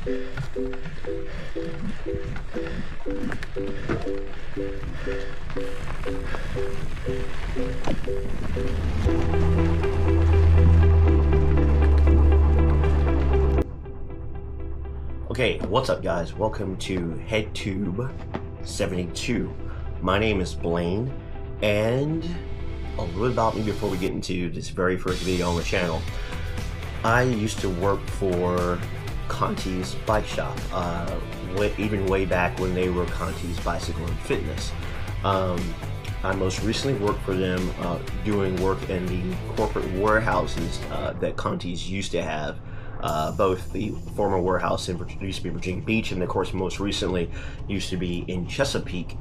Okay, what's up guys? Welcome to HeadTube 72. My name is Blaine, and a little bit about me before we get into this very first video on the channel. I used to work for Conti's Bike Shop, even way back when they were Conti's Bicycle and Fitness. I most recently worked for them doing work in the corporate warehouses that Conti's used to have. Both the former warehouse used to be Virginia Beach, and of course most recently used to be in Chesapeake,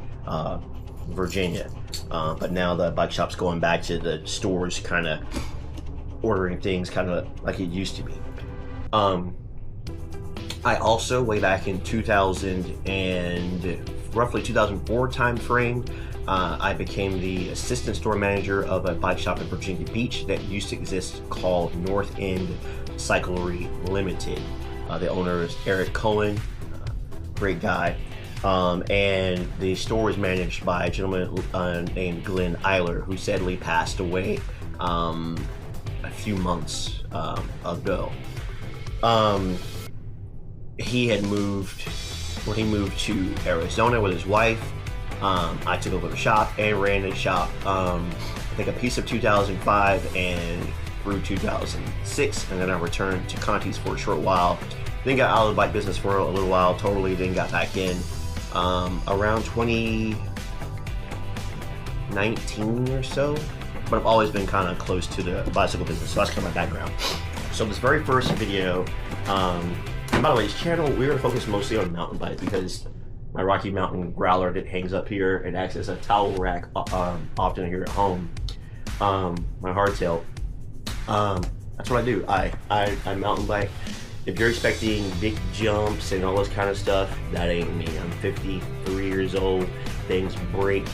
Virginia. But now the bike shop's going back to the stores, kind of ordering things kind of like it used to be. I also, way back in 2000 and roughly 2004 time frame, I became the assistant store manager of a bike shop in Virginia Beach that used to exist called North End Cyclery Limited. The owner is Eric Cohen, great guy, and the store was managed by a gentleman named Glenn Eiler, who sadly passed away a few months ago. He had moved, when he moved to Arizona with his wife. I took over the shop and ran the shop, I think a piece of 2005 and through 2006, and then I returned to Conti's for a short while. Then got out of the bike business for a little while totally, then got back in around 2019 or so. But I've always been kind of close to the bicycle business, so that's kind of my background. So this very first video, and by the way, this channel, we're going to focus mostly on mountain bike because my Rocky Mountain growler that hangs up here and acts as a towel rack often here at home, my hardtail. That's what I do. I mountain bike. If you're expecting big jumps and all this kind of stuff, that ain't me. I'm 53 years old. Things break.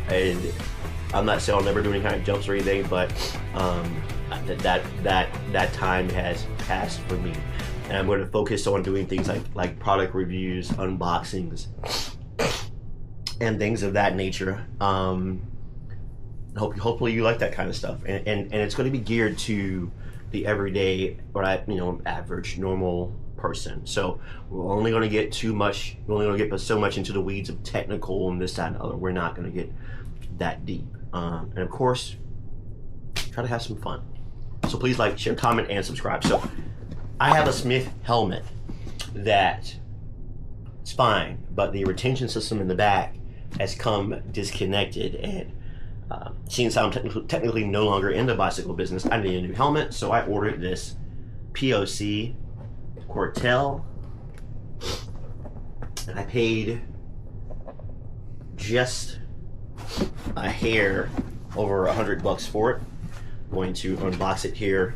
And I'm not saying I'll never do any kind of jumps or anything, but that time has passed for me. And I'm going to focus on doing things like product reviews, unboxings, and things of that nature. Hopefully you like that kind of stuff, and it's going to be geared to the everyday, or average, normal person. So we're only going to get so much into the weeds of technical and this, that, and the other. We're not going to get that deep, and of course, try to have some fun. So please like, share, comment, and subscribe. So I have a Smith helmet that it's fine, but the retention system in the back has come disconnected, and since I'm technically no longer in the bicycle business, I need a new helmet, so I ordered this POC KORTAL, and I paid just a hair over $100 for it. I'm going to unbox it here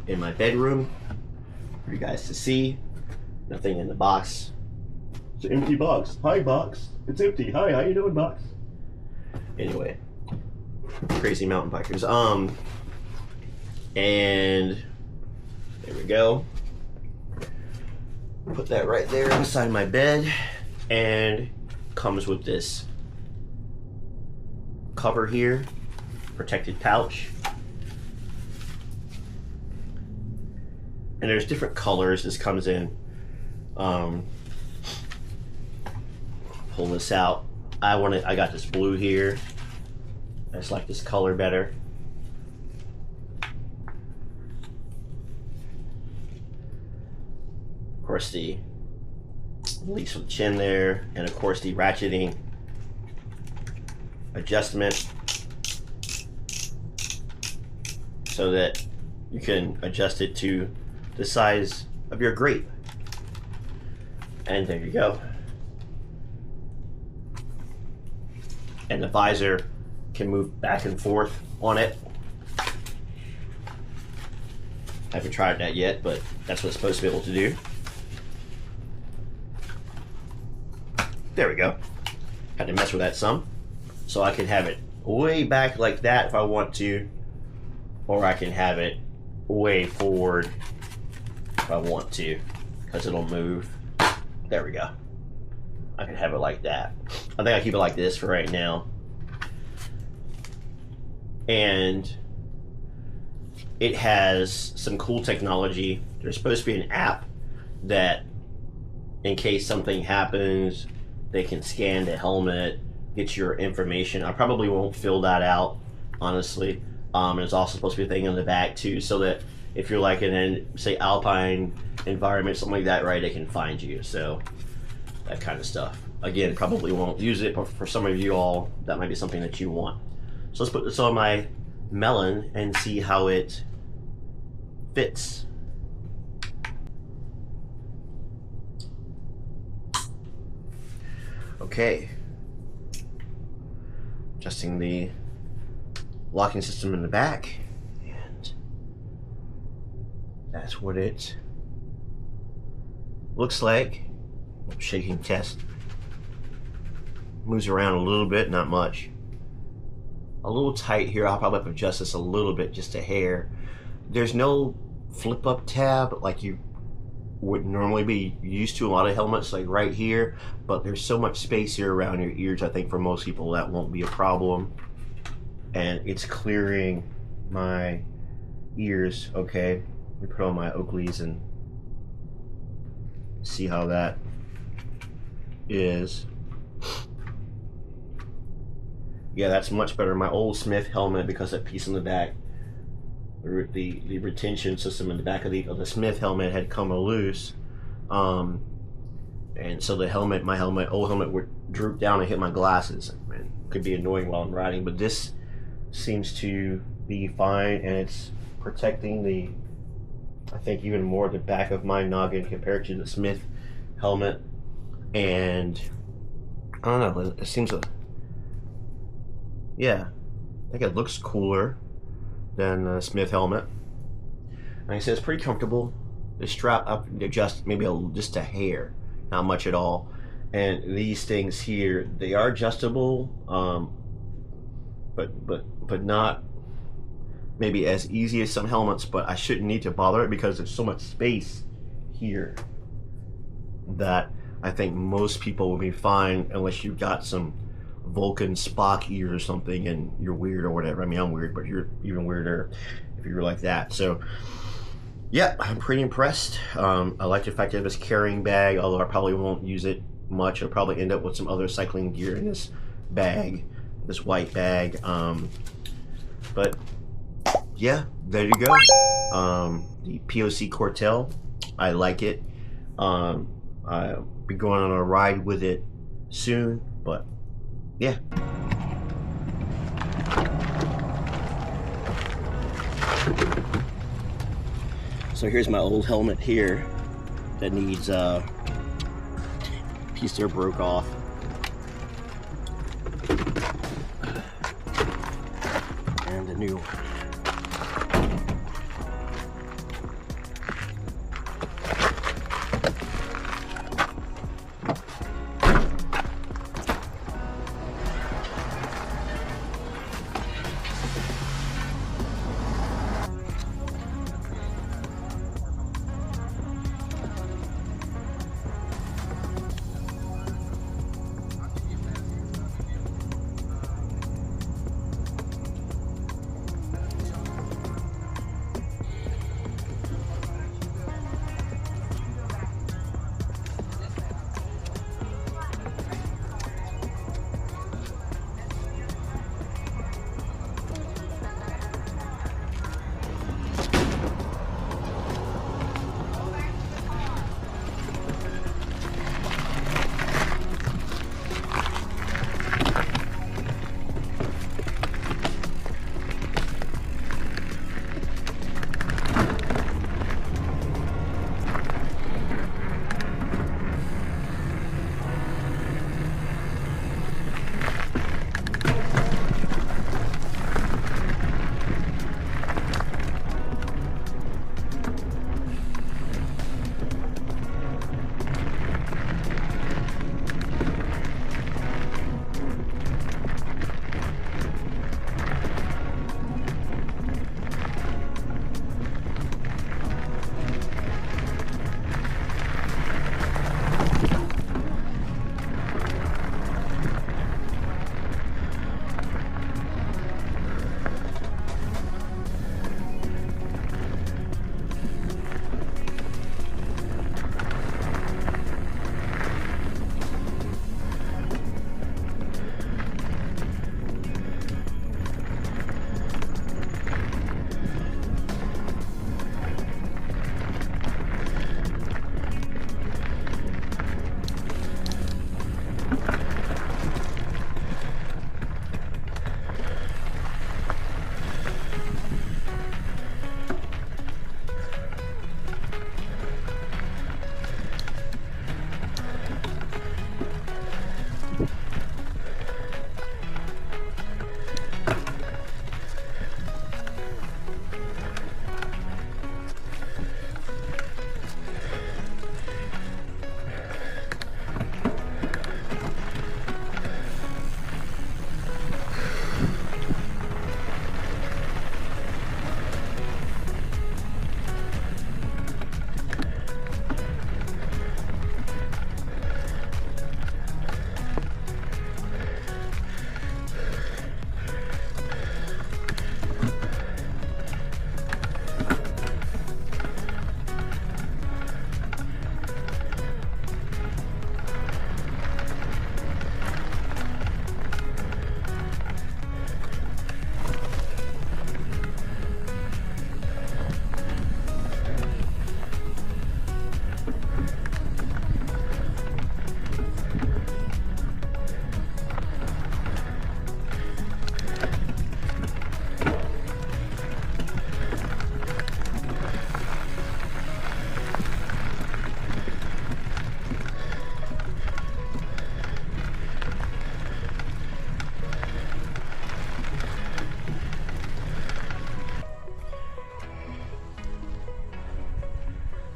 in my bedroom for you guys to see. Nothing in the box. It's an empty box. Hi box, it's empty. Hi, how you doing box? Anyway, crazy mountain bikers. And there we go. Put that right there inside my bed, and comes with this cover here, protected pouch. And there's different colors this comes in. Pull this out. I got this blue here. I just like this color better. Of course, the release for the chin there, and of course the ratcheting adjustment so that you can adjust it to the size of your grape. And there you go. And the visor can move back and forth on it. I haven't tried that yet, but that's what it's supposed to be able to do. There we go. Had to mess with that some. So I can have it way back like that if I want to, or I can have it way forward if I want to, because it'll move. There we go. I can have it like that. I think I'll keep it like this for right now. And it has some cool technology. There's supposed to be an app that, in case something happens, they can scan the helmet, get your information. I probably won't fill that out, honestly. There's also supposed to be a thing in the back too, so that if you're like in an, say, alpine environment, something like that, right, they can find you. So that kind of stuff. Again, probably won't use it, but for some of you all, that might be something that you want. So let's put this on my melon and see how it fits. Okay. Adjusting the locking system in the back, and that's what it looks like. Shaking test. Moves around a little bit, not much. A little tight here. I'll probably have to adjust this a little bit, just a hair. There's no flip up tab like you would normally be used to a lot of helmets, like right here, but there's so much space here around your ears. I think for most people that won't be a problem, and it's clearing my ears. Okay, let me put on my Oakleys and see how that is. Yeah, that's much better. My old Smith helmet, because that piece in the back, the retention system in the back of the Smith helmet had come loose, and so the helmet, my old helmet, would droop down and hit my glasses, and could be annoying while I'm riding. But this seems to be fine, and it's protecting the, I think, even more the back of my noggin compared to the Smith helmet. And I don't know, it seems yeah, I think it looks cooler than the Smith helmet. Like I said, it's pretty comfortable. The strap up, adjust maybe just a hair, not much at all. And these things here, they are adjustable, but not maybe as easy as some helmets. But I shouldn't need to bother it because there's so much space here that I think most people will be fine, unless you've got some Vulcan Spock ears or something and you're weird or whatever. I mean, I'm weird, but you're even weirder if you're like that. So yeah, I'm pretty impressed. I like the fact that it's carrying bag, although I probably won't use it much. I'll probably end up with some other cycling gear in this bag, this white bag. But yeah, there you go. The POC KORTAL, I like it. I'll be going on a ride with it soon, but yeah. So here's my old helmet here that needs piece there broke off. And a new one.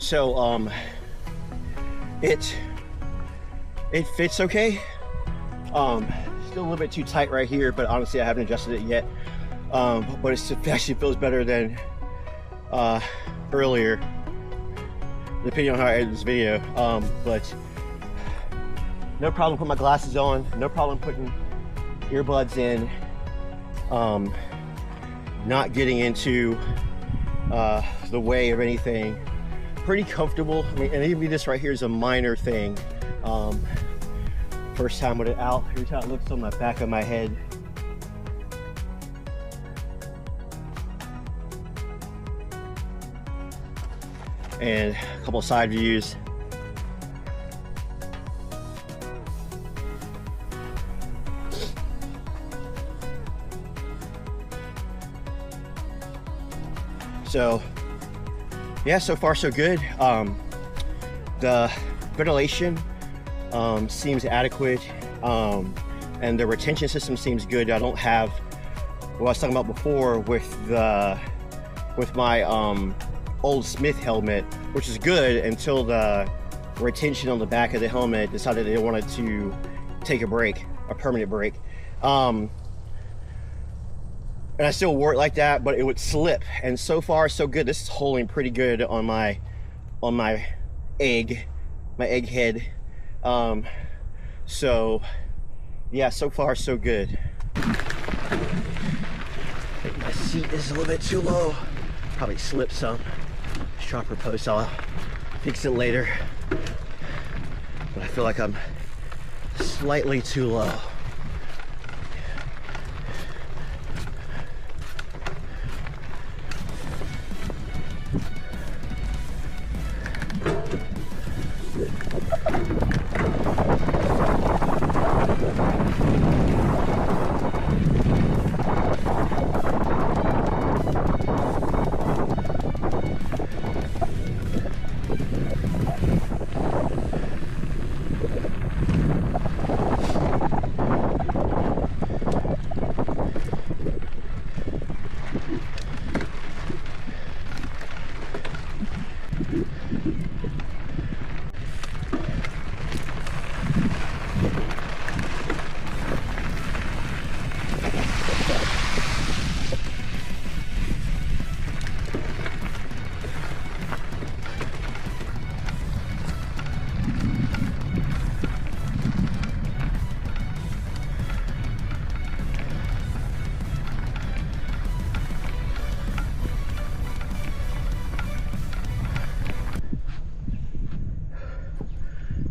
So it fits okay. Still a little bit too tight right here, but honestly I haven't adjusted it yet. But it actually feels better than earlier, depending on how I edit this video. But no problem putting my glasses on, no problem putting earbuds in, not getting into the way of anything. Pretty comfortable. I mean, and even this right here is a minor thing. First time with it out, here's how it looks on the back of my head. And a couple of side views. So yeah, so far so good. The ventilation seems adequate, and the retention system seems good. I don't have what I was talking about before with my old Smith helmet, which is good until the retention on the back of the helmet decided they wanted to take a break, a permanent break. And I still wore it like that, but it would slip. And so far so good. This is holding pretty good on my egg head. So yeah, so far so good. I think my seat is a little bit too low. Probably slipped some. Sharper post, I'll fix it later. But I feel like I'm slightly too low.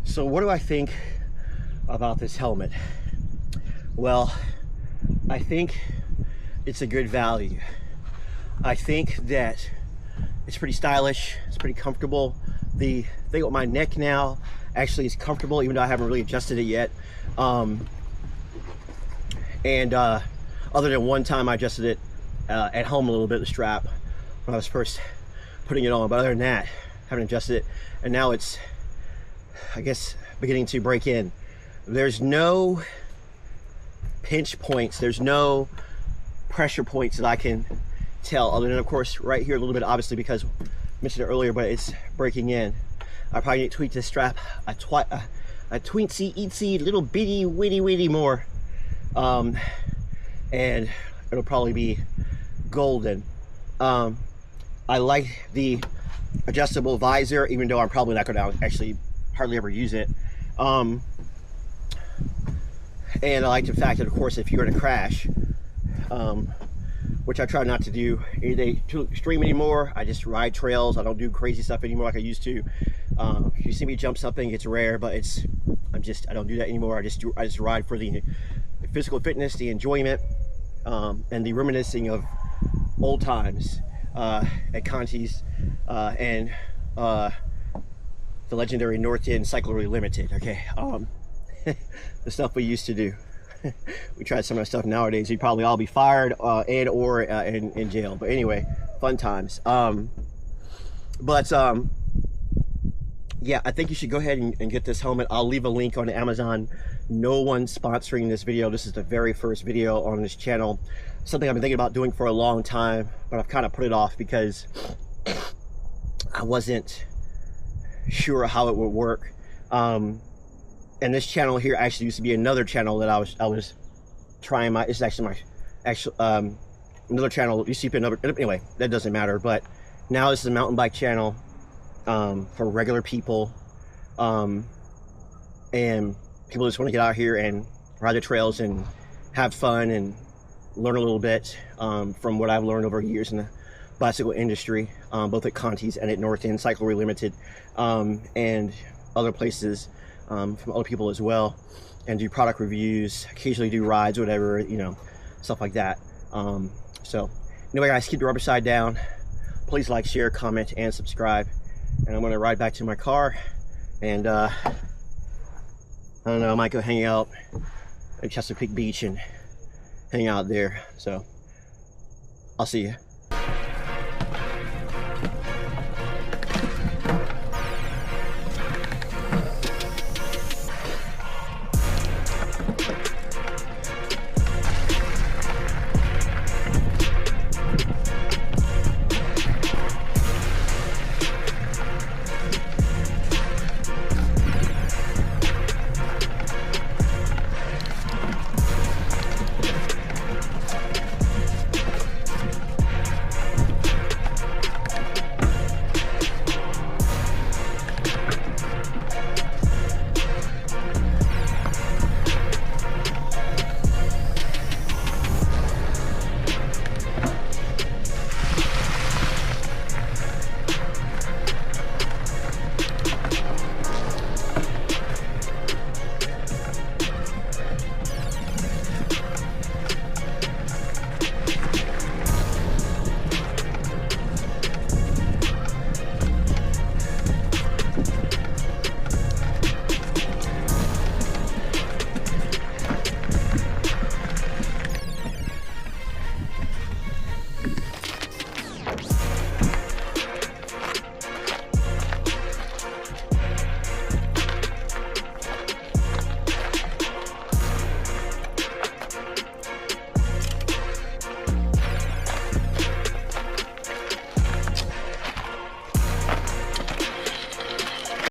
So what do I think about this helmet? Well, I think it's a good value. I think that it's pretty stylish, it's pretty comfortable. The thing with my neck now actually is comfortable, even though I haven't really adjusted it yet. Other than one time I adjusted it at home a little bit, the strap, when I was first putting it on. But other than that, I haven't adjusted it. And now it's, I guess, beginning to break in. There's no pinch points, there's no pressure points that I can tell, other than of course right here a little bit, obviously, because I mentioned it earlier, but it's breaking in. I probably need to tweak this strap a tweensy little bitty witty more, and it'll probably be golden. I like the adjustable visor, even though I'm probably not going to actually hardly ever use it. And I like the fact that, of course, if you're in a crash, which I try not to do anything too extreme anymore, I just ride trails. I don't do crazy stuff anymore like I used to. If you see me jump something, it's rare, but I don't do that anymore. I just ride for the physical fitness, the enjoyment, and the reminiscing of old times at Conti's and the legendary North End Cyclery Limited. Okay, the stuff we used to do. We tried some of that stuff nowadays, we'd probably all be fired and or in jail. But anyway, fun times. Yeah, I think you should go ahead and get this helmet. I'll leave a link on Amazon. No one's sponsoring this video. This is the very first video on this channel. Something I've been thinking about doing for a long time, but I've kind of put it off because I wasn't sure how it would work. And this channel here actually used to be another channel that I was trying my. It's actually my another channel. You see another. Anyway, that doesn't matter. But now this is a mountain bike channel for regular people, and people just want to get out here and ride the trails and have fun and learn a little bit from what I've learned over years in the bicycle industry, both at Conti's and at North End Cycle Relimited, and other places, from other people as well, and do product reviews, occasionally do rides, whatever, you know, stuff like that. So anyway, guys, keep the rubber side down. Please like, share, comment, and subscribe. And I'm gonna ride back to my car, and I don't know, I might go hang out at Chesapeake Beach and hang out there. So I'll see you.